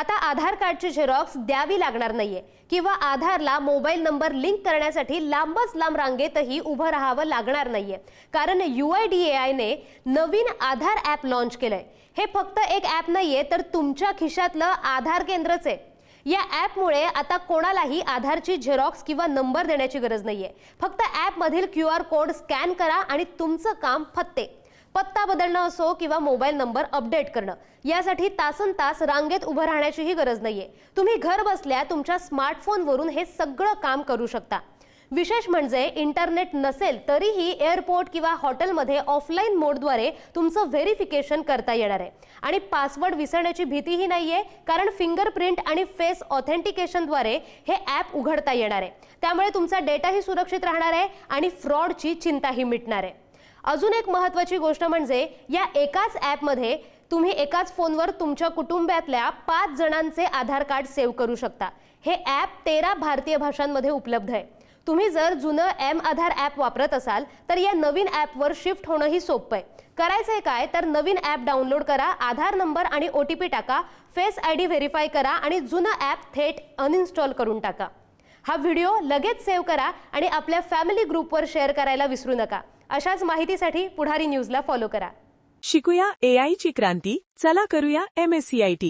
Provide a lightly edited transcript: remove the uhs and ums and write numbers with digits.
आता आधार कार्डची झेरॉक्स द्यावी लागणार नाहीये किंवा आधारला मोबाईल नंबर लिंक करण्यासाठी लांबच लांब रांगेतही उभं राहावं लागणार नाहीये, कारण UIDAI ने नवीन आधार ॲप लॉन्च केलंय। हे फक्त एक ॲप नाहीये, तर तुमच्या खिशातलं आधार केंद्रच आहे। या ॲपमुळे आता कोणालाही आधारची झेरॉक्स किंवा नंबर देण्याची गरज नाहीये। फक्त ॲपमधील QR कोड स्कॅन करा आणि तुमचं काम फत्ते। पत्ता बदलणं असो किंवा मोबाईल नंबर अपडेट करणं, यासाठी तासनतास रांगेत उभं राहण्याचीही गरज नाहीये। तुम्ही घर बसल्या तुमच्या स्मार्टफोनवरून हे सगळं काम करू शकता। विशेष म्हणजे इंटरनेट नसेल तरीही एअरपोर्ट किंवा हॉटेलमध्ये ऑफलाईन मोडद्वारे तुमचं व्हेरिफिकेशन करता येणार आहे आणि पासवर्ड विसरण्याची भीतीही नाहीये, कारण फिंगरप्रिंट आणि फेस ऑथेंटिकेशनद्वारे हे ॲप उघडता येणार आहे। त्यामुळे तुमचा डेटाही सुरक्षित राहणार आहे आणि फ्रॉडची चिंताही मिटणार आहे। अजून एक महत्त्वाची गोष्ट म्हणजे या एकाच ॲपमध्ये तुम्ही एकाच फोनवर तुमच्या कुटुंबातल्या 5 जणांचे आधार कार्ड सेव्ह करू शकता। हे ॲप 13 भारतीय भाषांमध्ये उपलब्ध आहे। तुम्ही जर जुनं M-आधार ॲप वापरत असाल तर या नवीन ॲपवर शिफ्ट होणंही सोपं आहे। करायचंय काय तर नवीन ॲप डाउनलोड करा, आधार नंबर आणि OTP टाका, फेस ID व्हेरीफाय करा आणि जुनं ॲप थेट अनइन्स्टॉल करून टाका। हा व्हिडिओ लगेच सेव्ह करा आणि आपल्या फॅमिली ग्रुपवर शेअर करायला विसरू नका। अशाच माहितीसाठी पुढारी न्यूजला फॉलो करा। शिकूया AI ची क्रांती, चला करूया MSCIT।